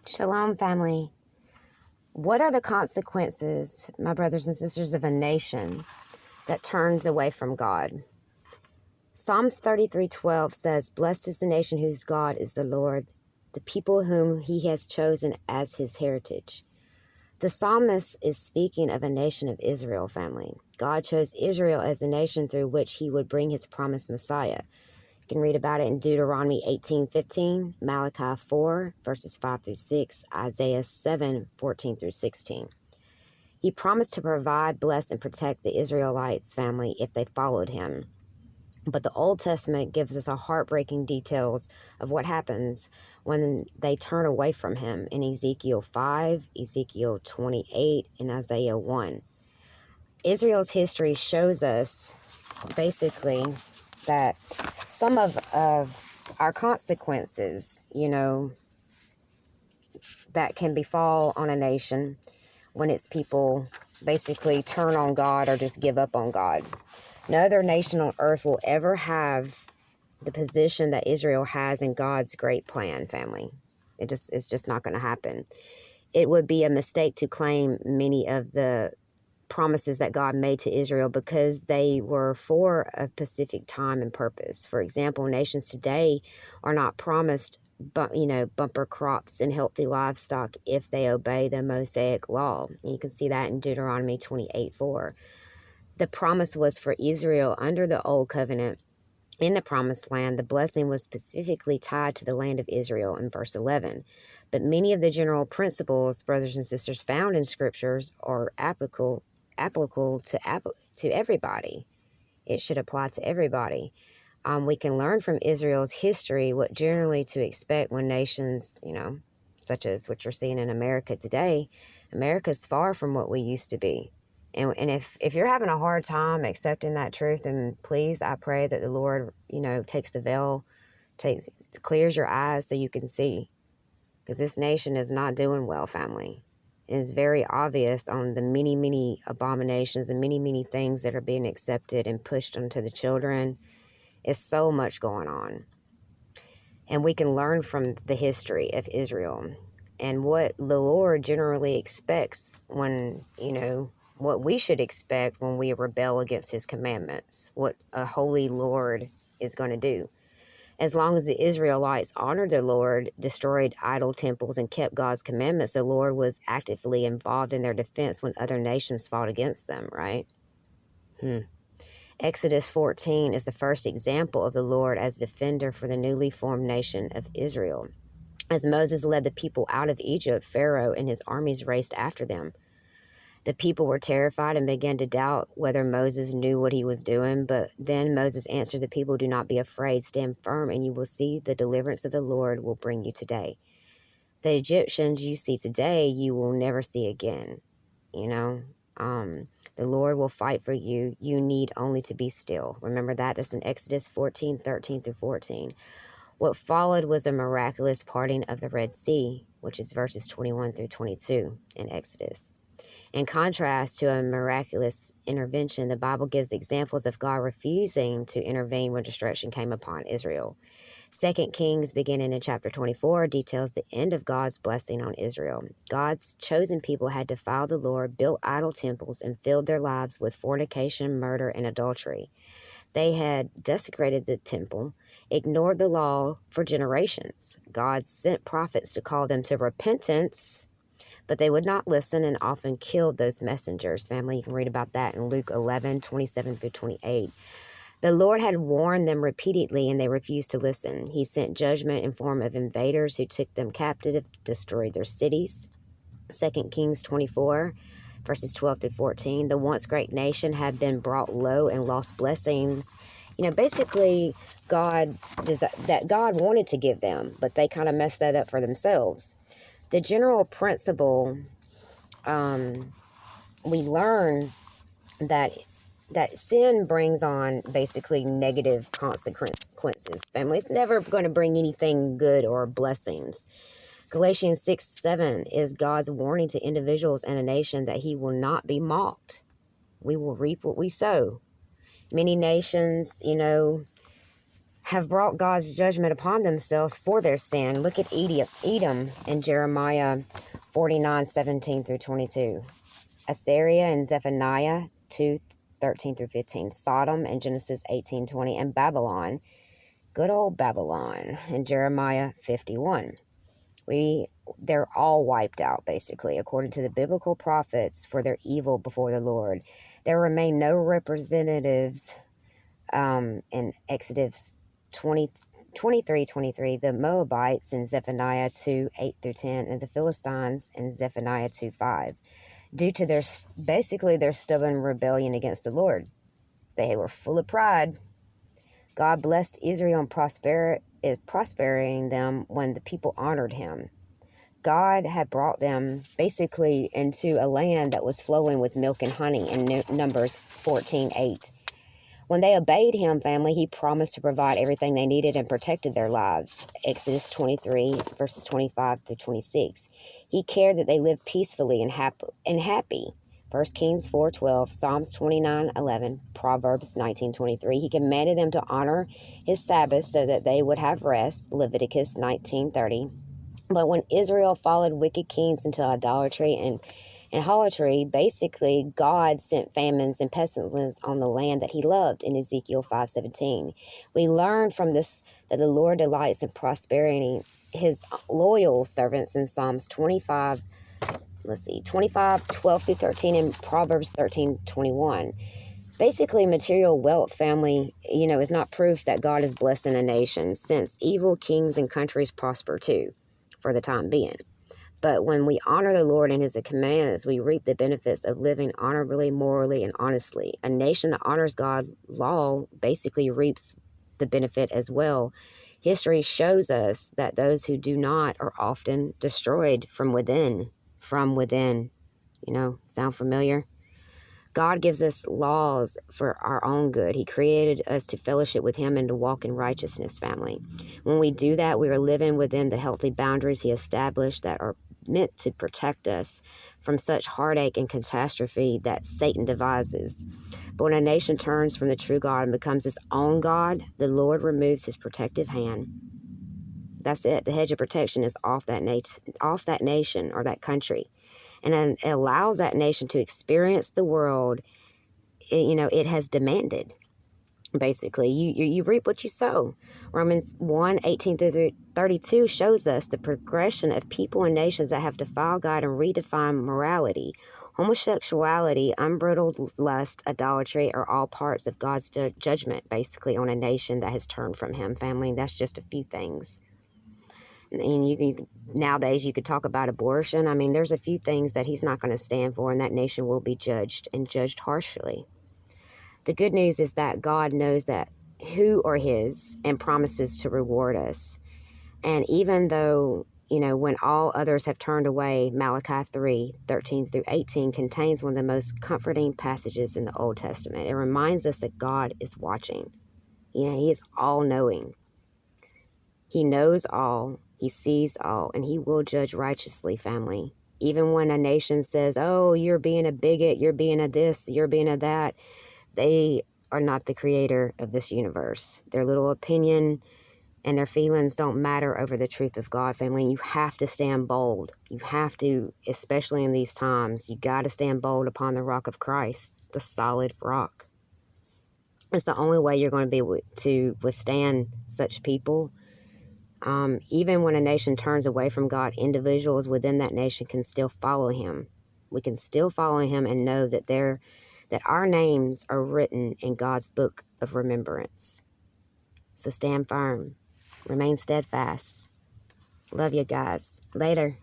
Shalom, family. What are the consequences, my brothers and sisters, of a nation that turns away from God? Psalms 33:12 says, "Blessed is the nation whose God is the Lord, the people whom he has chosen as his heritage." The psalmist is speaking of a nation of Israel, family. God chose Israel as the nation through which he would bring his promised Messiah. You can read about it in Deuteronomy 18:15, Malachi 4, verses 5 through 6, Isaiah 7, 14 through 16. He promised to provide, bless, and protect the Israelites' family if they followed him. But the Old Testament gives us a heartbreaking details of what happens when they turn away from him in Ezekiel 5, Ezekiel 28, and Isaiah 1. Israel's history shows us basically that some of our consequences, that can befall on a nation when its people basically turn on God or just give up on God. No other nation on earth will ever have the position that Israel has in God's great plan, family. It's just not going to happen. It would be a mistake to claim many of the promises that God made to Israel because they were for a specific time and purpose. For example, nations today are not promised bumper crops and healthy livestock if they obey the Mosaic law. And you can see that in Deuteronomy 28:4. The promise was for Israel under the old covenant. In the promised land, the blessing was specifically tied to the land of Israel in verse 11. But many of the general principles, brothers and sisters, found in scriptures are applicable to everybody. It should apply to everybody. We can learn from Israel's history what generally to expect when nations, such as what you're seeing in America today. America's far from what we used to be. And if you're having a hard time accepting that truth, then please, I pray that the Lord, takes the veil, clears your eyes so you can see. Because this nation is not doing well, family. It is very obvious on the many, many abominations and many, many things that are being accepted and pushed onto the children. It's so much going on. And we can learn from the history of Israel and what the Lord generally expects when, what we should expect when we rebel against his commandments, what a holy Lord is going to do. As long as the Israelites honored the Lord, destroyed idol temples, and kept God's commandments, the Lord was actively involved in their defense when other nations fought against them, right? Exodus 14 is the first example of the Lord as defender for the newly formed nation of Israel. As Moses led the people out of Egypt, Pharaoh and his armies raced after them. The people were terrified and began to doubt whether Moses knew what he was doing. But then Moses answered the people, "Do not be afraid, stand firm, and you will see the deliverance of the Lord will bring you today. The Egyptians you see today, you will never see again." The Lord will fight for you. You need only to be still. Remember that. That's in Exodus 14:13 through 14. What followed was a miraculous parting of the Red Sea, which is verses 21 through 22 in Exodus. In contrast to a miraculous intervention, the Bible gives examples of God refusing to intervene when destruction came upon Israel. 2 Kings, beginning in chapter 24, details the end of God's blessing on Israel. God's chosen people had defiled the Lord, built idol temples, and filled their lives with fornication, murder, and adultery. They had desecrated the temple, ignored the law for generations. God sent prophets to call them to repentance, but they would not listen and often killed those messengers. Family, you can read about that in Luke 11:27 through 28. The Lord had warned them repeatedly, and they refused to listen. He sent judgment in form of invaders who took them captive, destroyed their cities. 2 Kings 24, verses 12 through 14. The once great nation had been brought low and lost blessings. Basically, God wanted to give them, but they kind of messed that up for themselves. The general principle, we learn that sin brings on basically negative consequences. Family, it's never going to bring anything good or blessings. Galatians 6:7 is God's warning to individuals and a nation that he will not be mocked. We will reap what we sow. Many nations, have brought God's judgment upon themselves for their sin. Look at Edom in Jeremiah 49:17 through 22. Assyria in Zephaniah 2:13 through 15. Sodom in Genesis 18:20. And Babylon, good old Babylon, in Jeremiah 51. They're all wiped out, basically, according to the biblical prophets, for their evil before the Lord. There remain no representatives in Exodus 23:23, the Moabites in Zephaniah 2:8 through 10, and the Philistines in Zephaniah 2:5, due to their stubborn rebellion against the Lord. They were full of pride. God blessed Israel and prospering them when the people honored him. God had brought them basically into a land that was flowing with milk and honey in Numbers 14:8. When they obeyed him, family, he promised to provide everything they needed and protected their lives. Exodus 23, verses 25 through 26. He cared that they lived peacefully and happy. 1 Kings 4:12, Psalms 29:11, Proverbs 19:23. He commanded them to honor his Sabbath so that they would have rest. Leviticus 19:30. But when Israel followed wicked kings into idolatry and harlotry, basically God sent famines and pestilences on the land that he loved in Ezekiel 5:17. We learn from this that the Lord delights in prospering his loyal servants in Psalms 25:12 through 13, and Proverbs 13:21. Basically, material wealth, family, is not proof that God is blessing a nation, since evil kings and countries prosper too, for the time being. But when we honor the Lord and his commands, we reap the benefits of living honorably, morally, and honestly. A nation that honors God's law basically reaps the benefit as well. History shows us that those who do not are often destroyed from within. Sound familiar? God gives us laws for our own good. He created us to fellowship with him and to walk in righteousness, family. When we do that, we are living within the healthy boundaries he established that are meant to protect us from such heartache and catastrophe that Satan devises. But when a nation turns from the true God and becomes its own God, the Lord removes his protective hand. That's it. The hedge of protection is off that nation or that country. And then it allows that nation to experience the world, it has demanded. Basically, you reap what you sow. Romans 1:18 through 32 shows us the progression of people and nations that have defiled God and redefined morality. Homosexuality, unbridled lust, idolatry are all parts of God's judgment, basically, on a nation that has turned from him, family. That's just a few things. And nowadays you could talk about abortion. I mean, there's a few things that he's not going to stand for, and that nation will be judged and judged harshly. The good news is that God knows that who are his and promises to reward us. And even though, when all others have turned away, Malachi 3:13 through 18 contains one of the most comforting passages in the Old Testament. It reminds us that God is watching. He is all-knowing. He knows all. He sees all, and he will judge righteously, family. Even when a nation says, oh, you're being a bigot, you're being a this, you're being a that, they are not the creator of this universe. Their little opinion and their feelings don't matter over the truth of God, family. You have to stand bold. You have to, especially in these times, you got to stand bold upon the rock of Christ, the solid rock. It's the only way you're going to be able to withstand such people. Even when a nation turns away from God, individuals within that nation can still follow him. We can still follow him and know that our names are written in God's book of remembrance. So stand firm. Remain steadfast. Love you guys. Later.